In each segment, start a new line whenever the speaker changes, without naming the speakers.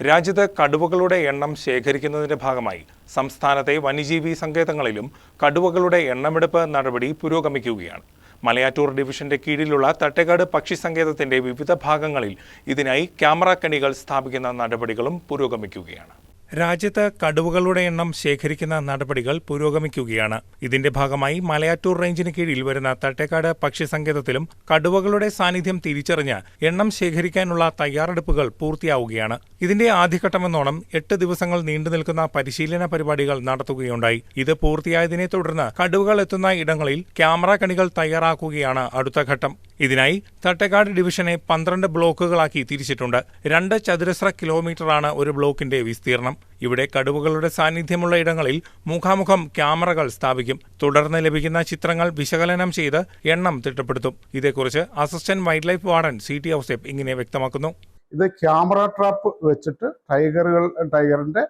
രാജ്യത്ത് കടുവകളുടെ എണ്ണം ശേഖരിക്കുന്നതിന്റെ ഭാഗമായി സംസ്ഥാനത്തെ വന്യജീവി സങ്കേതങ്ങളിലും കടുവകളുടെ എണ്ണമെടുപ്പ് നടപടി പുരോഗമിക്കുകയാണ്. മലയാറ്റൂർ ഡിവിഷന്റെ കീഴിലുള്ള തട്ടേക്കാട് പക്ഷി സങ്കേതത്തിന്റെ വിവിധ ഭാഗങ്ങളിൽ ഇതിനായി ക്യാമറ കണികൾ സ്ഥാപിക്കുന്ന നടപടികളും പുരോഗമിക്കുകയാണ്. രാജ്യത്ത് കടുവകളുടെ എണ്ണം ശേഖരിക്കുന്ന നടപടികൾ പുരോഗമിക്കുകയാണ്. ഇതിന്റെ ഭാഗമായി മലയാറ്റൂർ റേഞ്ചിന് കീഴിൽ വരുന്ന തട്ടേക്കാട് പക്ഷി സങ്കേതത്തിലും കടുവകളുടെ സാന്നിധ്യം തിരിച്ചറിഞ്ഞ് എണ്ണം ശേഖരിക്കാനുള്ള തയ്യാറെടുപ്പുകൾ പൂർത്തിയാവുകയാണ്. ഇതിന്റെ ആദ്യഘട്ടമെന്നോണം 8 ദിവസങ്ങൾ നീണ്ടുനിൽക്കുന്ന പരിശീലന പരിപാടികൾ നടത്തുകയുണ്ടായി. ഇത് പൂർത്തിയായതിനെ തുടർന്ന് കടുവകൾ എത്തുന്ന ഇടങ്ങളിൽ ക്യാമറ കണികൾ തയ്യാറാക്കുകയാണ് അടുത്ത ഘട്ടം. ഇതിനായി തട്ടേക്കാട് ഡിവിഷനെ 12 ബ്ലോക്കുകളാക്കി തിരിച്ചിട്ടുണ്ട്. 2 ചതുരശ്ര കിലോമീറ്ററാണ് ഒരു ബ്ലോക്കിന്റെ വിസ്തീർണം. ഇവിടെ കടുവകളുടെ സാന്നിധ്യമുള്ള ഇടങ്ങളിൽ മുഖാമുഖം ക്യാമറകൾ സ്ഥാപിക്കും. തുടർന്ന് ലഭിക്കുന്ന ചിത്രങ്ങൾ വിശകലനം ചെയ്ത് എണ്ണം തിട്ടപ്പെടുത്തും. ഇതേക്കുറിച്ച് assistant wild life warden CT Ouseph ഇങ്ങനെ വ്യക്തമാക്കുന്നു.
ഇത് ക്യാമറ ട്രാപ്പ് വെച്ചിട്ട് ടൈഗറിന്റെ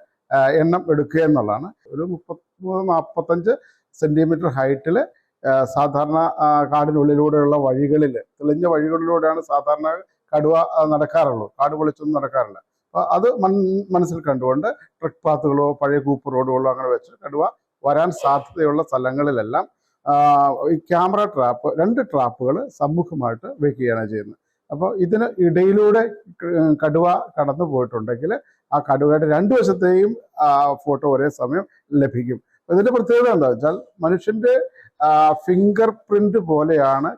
എണ്ണം എടുക്കുക എന്നുള്ളതാണ്. ഒരു 30-45 സെന്റിമീറ്റർ ഹൈറ്റിൽ സാധാരണ കാടിനുള്ളിലൂടെയുള്ള വഴികളിൽ, തെളിഞ്ഞ വഴികളിലൂടെയാണ് സാധാരണ കടുവ നടക്കാറുള്ളൂ. കാട് പൊളിച്ചൊന്നും നടക്കാറില്ല. അപ്പോൾ അത് മനസ്സിൽ കണ്ടുകൊണ്ട് ട്രക്ക് പാത്തുകളോ പഴയ കൂപ്പ് റോഡുകളോ അങ്ങനെ വെച്ച് കടുവ വരാൻ സാധ്യതയുള്ള സ്ഥലങ്ങളിലെല്ലാം ഈ ക്യാമറ ട്രാപ്പ് 2 ട്രാപ്പുകൾ സമ്മുഖമായിട്ട് വെക്കുകയാണ് ചെയ്യുന്നത്. അപ്പോൾ ഇതിന് ഇടയിലൂടെ കടുവ കടന്നു പോയിട്ടുണ്ടെങ്കിൽ ആ കടുവയുടെ 2 വശത്തെയും ഫോട്ടോ ഒരേ സമയം ലഭിക്കും. ഇതിന്റെ പ്രത്യേകത എന്താ വെച്ചാൽ മനുഷ്യന്റെ ഫിംഗർ പ്രിന്റ് പോലെയാണ്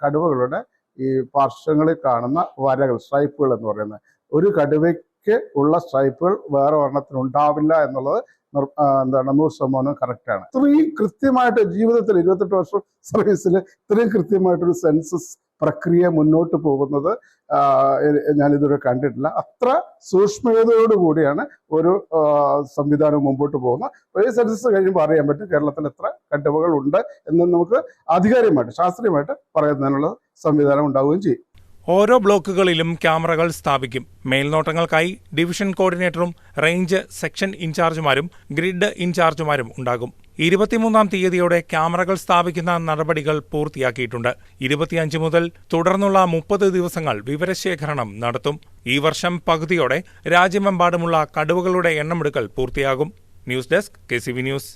കടുവകളുടെ ഈ പാർശ്വങ്ങളിൽ കാണുന്ന വരകൾ, സ്ട്രൈപ്പുകൾ എന്ന് പറയുന്നത്. ഒരു കടുവയ്ക്ക് ഉള്ള സ്ട്രൈപ്പുകൾ വേറെ ഒരെണ്ണത്തിന് ഉണ്ടാവില്ല എന്നുള്ളത് 100% കറക്റ്റാണ്. ഇത്രയും കൃത്യമായിട്ട് ജീവിതത്തിൽ 28 വർഷം സർവീസിൽ ഇത്രയും കൃത്യമായിട്ടൊരു സെൻസസ് പ്രക്രിയ മുന്നോട്ട് പോകുന്നത് ഞാനിതുവരെ കണ്ടിട്ടില്ല. അത്ര സൂക്ഷ്മതയോടുകൂടിയാണ് ഒരു സംവിധാനം മുമ്പോട്ട് പോകുന്നത്. ഈ സെൻസസ് കഴിയുമ്പോൾ അറിയാൻ പറ്റും കേരളത്തിൽ എത്ര കടുവകൾ ഉണ്ട് എന്ന് നമുക്ക് ആധികാരികമായിട്ട് ശാസ്ത്രീയമായിട്ട് പറയുന്നതിനുള്ള സംവിധാനം ഉണ്ടാവുകയും ചെയ്യും.
ഓരോ ബ്ലോക്കുകളിലും ക്യാമറകൾ സ്ഥാപിക്കും. മേൽനോട്ടങ്ങൾക്കായി ഡിവിഷൻ കോർഡിനേറ്ററും റേഞ്ച് സെക്ഷൻ ഇൻചാർജുമാരും ഗ്രിഡ് ഇൻചാർജുമാരും ഉണ്ടാകും. 23-ാം തീയതിയോടെ ക്യാമറകൾ സ്ഥാപിക്കുന്ന നടപടികൾ പൂർത്തിയാക്കിയിട്ടുണ്ട്. 25 മുതൽ തുടർന്നുള്ള 30 ദിവസങ്ങൾ വിവരശേഖരണം നടത്തും. ഈ വർഷം പകുതിയോടെ രാജ്യമെമ്പാടുമുള്ള കടുവകളുടെ എണ്ണമെടുക്കൽ പൂർത്തിയാകും. News desk KCV news.